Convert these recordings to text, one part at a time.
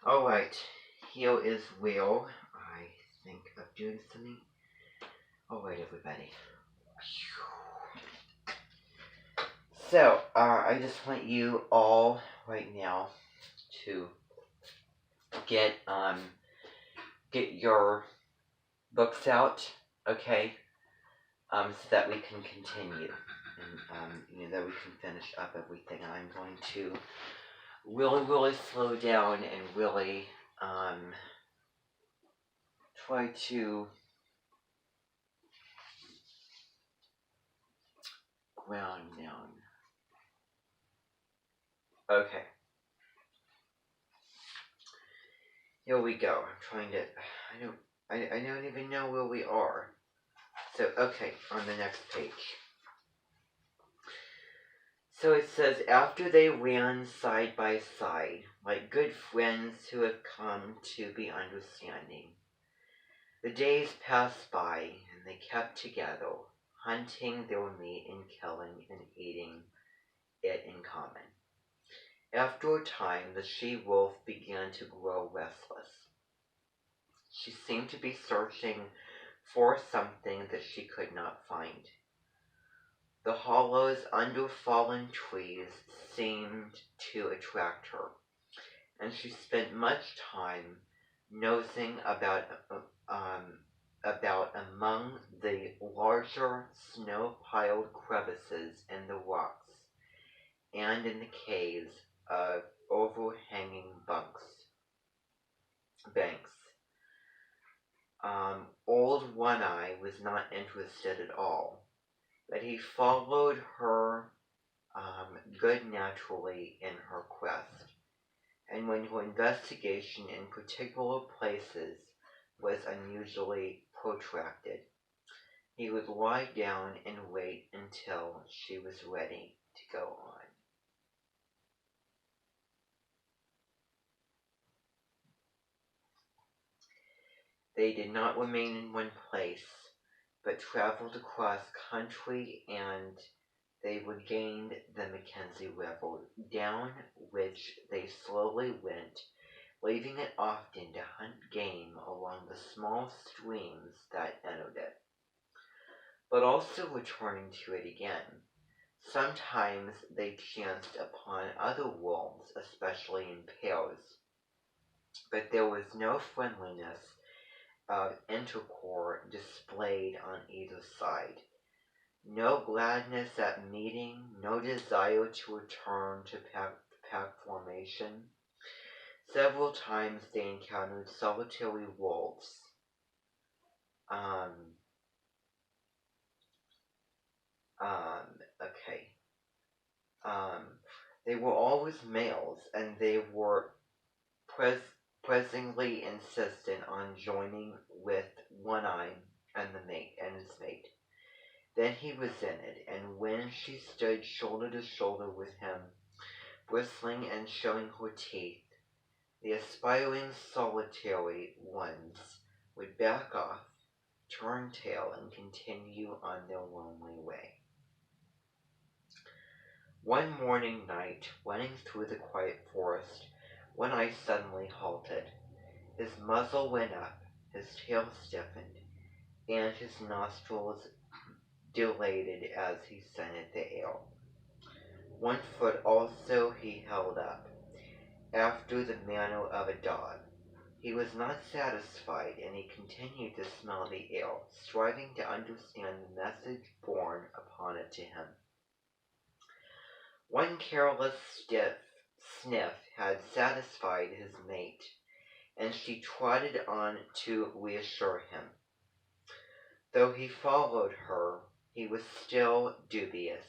Alright, here is Will. I think of doing something. Alright, everybody. So, I just want you all right now to get your books out, okay? So that we can continue and that we can finish up everything. And I'm going to really slow down and really try to ground down. Okay. Here we go. I'm trying to. I don't even know where we are. So okay, on the next page. So it says, after they ran side by side, like good friends who have come to be understanding, the days passed by, and they kept together, hunting their meat and killing and eating it in common. After a time, the she-wolf began to grow restless. She seemed to be searching for something that she could not find. The hollows under fallen trees seemed to attract her, and she spent much time nosing about among the larger snow-piled crevices in the rocks and in the caves of overhanging banks. Old One-Eye was not interested at all, but he followed her good naturally in her quest, and when her investigation in particular places was unusually protracted, he would lie down and wait until she was ready to go on. They did not remain in one place, but traveled across country, and they regained the Mackenzie River, down which they slowly went, leaving it often to hunt game along the small streams that entered it, but also returning to it again. Sometimes they chanced upon other wolves, especially in pairs, but there was no friendliness of intercourse displayed on either side. No gladness at meeting, no desire to return to pack formation. Several times they encountered solitary wolves. Okay. They were always males, and they were pressingly insistent on joining with One-Eye and his mate. Then he resented, and when she stood shoulder to shoulder with him, bristling and showing her teeth, the aspiring solitary ones would back off, turn tail, and continue on their lonely way. One morning night, running through the quiet forest, One-Eye suddenly halted. His muzzle went up, his tail stiffened, and his nostrils dilated as he scented the air. One foot also he held up, after the manner of a dog. He was not satisfied, and he continued to smell the air, striving to understand the message borne upon it to him. One careless sniff had satisfied his mate, and she trotted on to reassure him. Though he followed her, he was still dubious,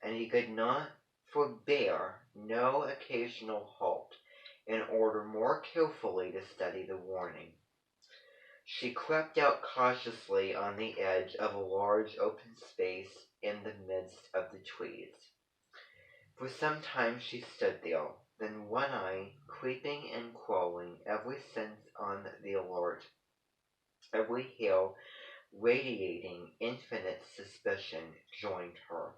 and he could not forbear no occasional halt in order more carefully to study the warning. She crept out cautiously on the edge of a large open space in the midst of the trees. For some time she stood there, then One-Eye, creeping and crawling, every sense on the alert, every hair radiating infinite suspicion, joined her.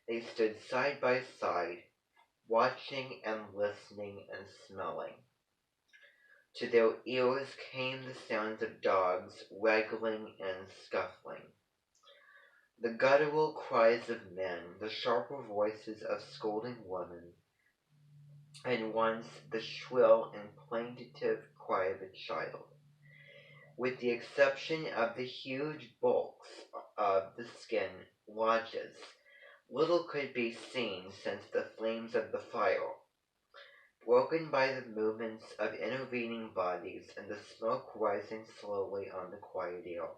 They stood side by side, watching and listening and smelling. To their ears came the sounds of dogs waggling and scuffling, the guttural cries of men, the sharper voices of scolding women, and once the shrill and plaintive cry of a child. With the exception of the huge bulks of the skin lodges, little could be seen since the flames of the fire, broken by the movements of intervening bodies and the smoke rising slowly on the quiet air.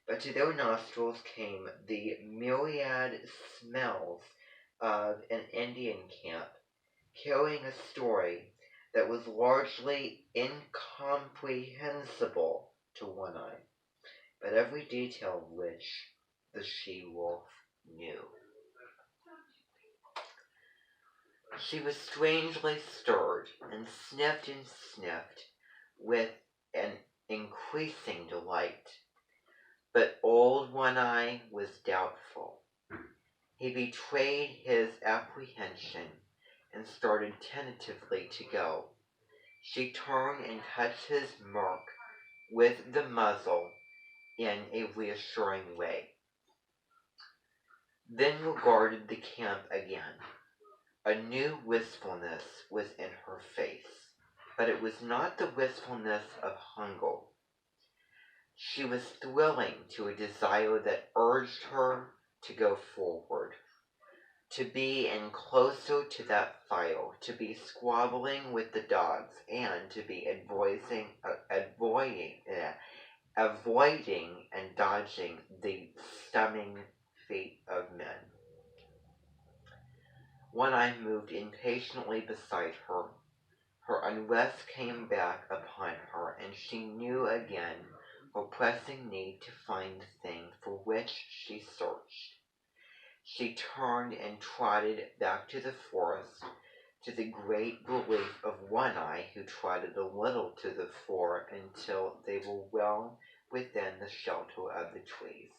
But to their nostrils came the myriad smells of an Indian camp, carrying a story that was largely incomprehensible to One Eye, but every detail of which the she-wolf knew. She was strangely stirred, and sniffed with an increasing delight. But old One Eye was doubtful. He betrayed his apprehension and started tentatively to go. She turned and touched his mirk with the muzzle in a reassuring way, then regarded the camp again. A new wistfulness was in her face, but it was not the wistfulness of hunger. She was thrilling to a desire that urged her to go forward, to be in closer to that fire, to be squabbling with the dogs, and to be avoiding and dodging the stunning feet of men. One Eye moved impatiently beside her. Her unrest came back upon her, and she knew again her pressing need to find the thing for which she searched. She turned and trotted back to the forest, to the great relief of One Eye, who trotted a little to the fore until they were well within the shelter of the trees.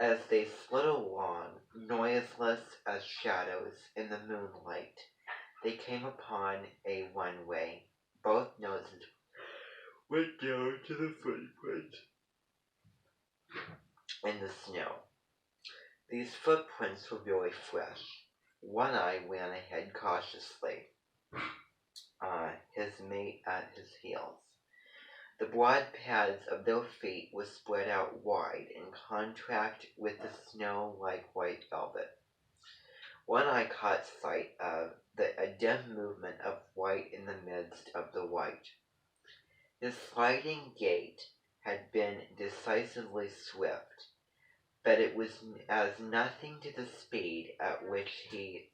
As they slid along, noiseless as shadows in the moonlight, they came upon a one-way. Both noses went down to the footprints in the snow. These footprints were very fresh. One Eye ran ahead cautiously, his mate at his heels. The broad pads of their feet were spread out wide in contrast with the snow like white velvet. One Eye caught sight of a dim movement of white in the midst of the white. His sliding gait had been decisively swift, but it was as nothing to the speed at which he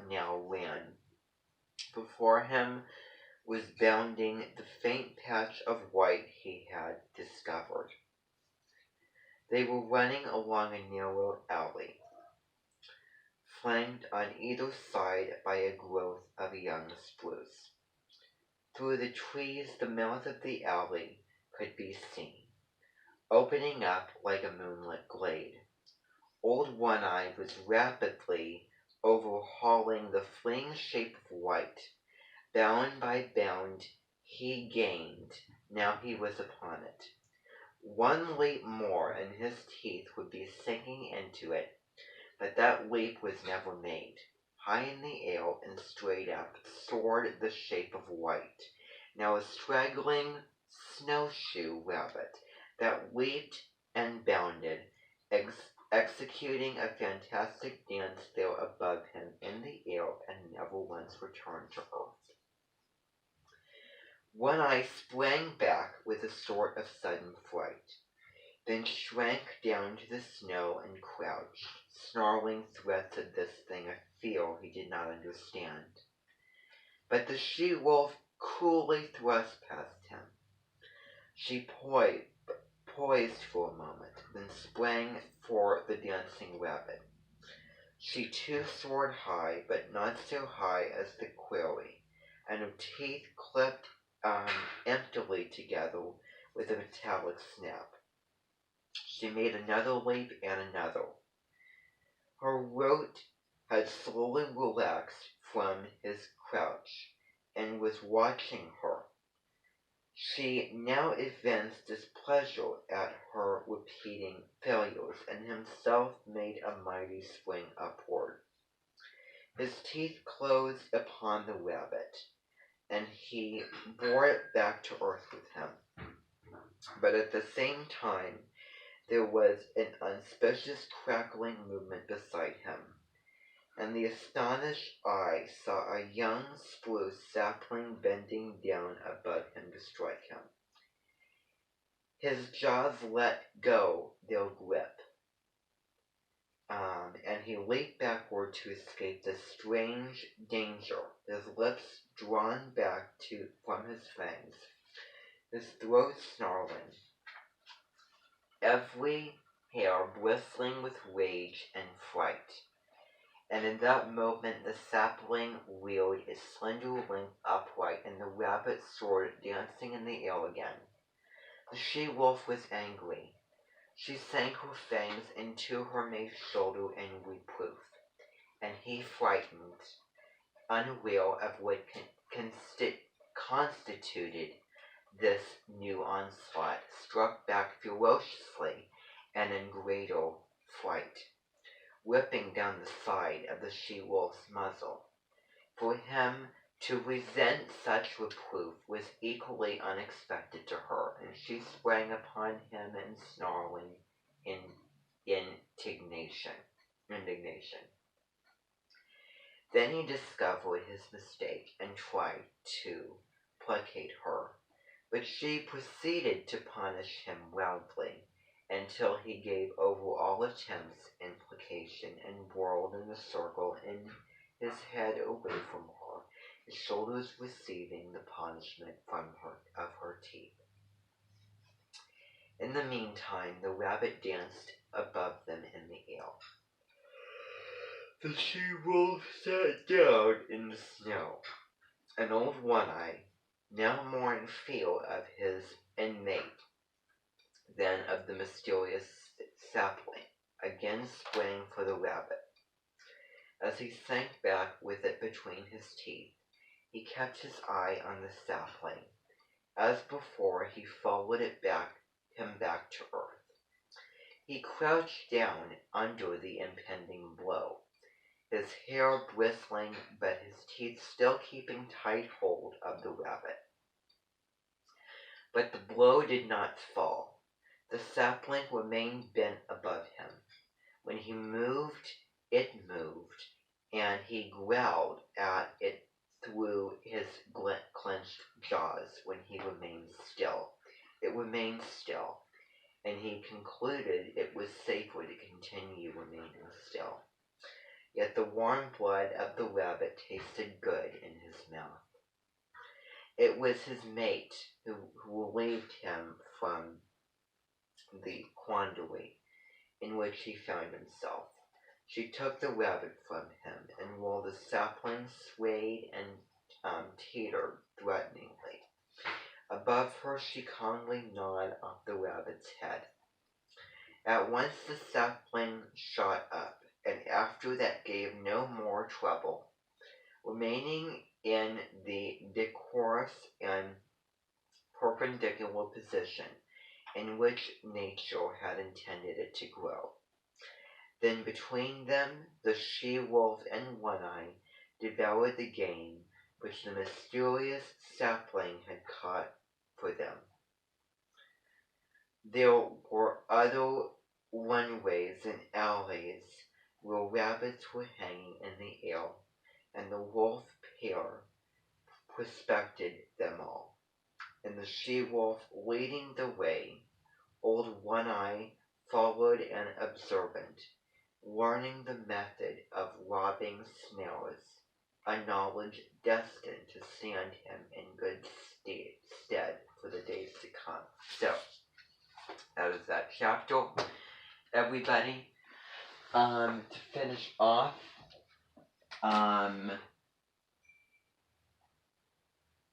now ran. Before him was bounding the faint patch of white he had discovered. They were running along a narrow alley, flanked on either side by a growth of young spruce. Through the trees the mouth of the alley could be seen, opening up like a moonlit glade. Old One Eye was rapidly overhauling the fleeing shape of white. Bound by bound he gained. Now he was upon it. One leap more and his teeth would be sinking into it, but that leap was never made. High in the air and straight up soared the shape of white, now a straggling snowshoe rabbit that leaped and bounded, executing a fantastic dance there above him in the air and never once returned to earth. One Eye sprang back with a sort of sudden fright, then shrank down to the snow and crouched, snarling threats at this thing of fear he did not understand. But the she-wolf coolly thrust past him. She poised for a moment, then sprang for the dancing rabbit. She too soared high, but not so high as the quarry, and her teeth clipped emptily together with a metallic snap. She made another leap and another. Her route had slowly relaxed from his crouch, and was watching her. She now evinced displeasure at her repeating failures, and himself made a mighty spring upward. His teeth closed upon the rabbit, and he bore it back to earth with him. But at the same time, there was an auspicious crackling movement beside him, and the astonished eye saw a young spruce sapling bending down above him to strike him. His jaws let go their grip, and he leaped backward to escape the strange danger, his lips drawn back from his fangs, his throat snarling, every hair bristling with rage and fright. And in that moment the sapling wheeled its slender length upright, and the rabbit soared dancing in the air again. The she-wolf was angry. She sank her fangs into her mate's shoulder in reproof, and he, frightened, unaware of what constituted this new onslaught, struck back ferociously and in greater fright, whipping down the side of the she-wolf's muzzle. For him to resent such reproof was equally unexpected to her, and she sprang upon him in snarling indignation. Then he discovered his mistake and tried to placate her, but she proceeded to punish him roundly until he gave over all attempts at placation and whirled in a circle in his head away from her, his shoulders receiving the punishment of her teeth. In the meantime, the rabbit danced above them in the air. The she-wolf sat down in the snow, and old One-Eye, now more in fear of his inmate than of the mysterious sapling, again sprang for the rabbit. As he sank back with it between his teeth, he kept his eye on the sapling. As before, he followed him back to earth. He crouched down under the impending blow, his hair bristling, but his teeth still keeping tight hold of the rabbit. But the blow did not fall. The sapling remained bent above him. When he moved, it moved, and he growled at it through his clenched jaws. When he remained still, it remained still, and he concluded it was safer to continue remaining still. Yet the warm blood of the rabbit tasted good in his mouth. It was his mate who relieved him from the quandary in which he found himself. She took the rabbit from him, and while the sapling swayed and teetered threateningly above her, she calmly gnawed off the rabbit's head. At once the sapling shot up, and after that gave no more trouble, remaining in the decorous and perpendicular position in which nature had intended it to grow. Then between them, the she-wolf and One-Eye devoured the game which the mysterious sapling had caught for them. There were other runways and alleys where rabbits were hanging in the air, and the wolf pair prospected them all, and the she-wolf leading the way, old One-Eye followed and observant, learning the method of robbing snares, a knowledge destined to stand him in good stead for the days to come. So, that is that chapter, everybody. To finish off,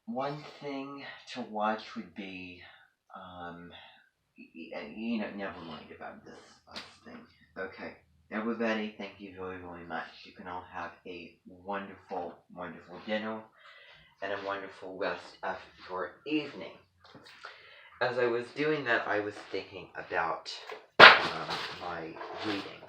one thing to watch would be, never mind about this last thing. Okay, everybody, thank you very, very much. You can all have a wonderful, wonderful dinner. and a wonderful rest of your evening. As I was doing that, I was thinking about my reading.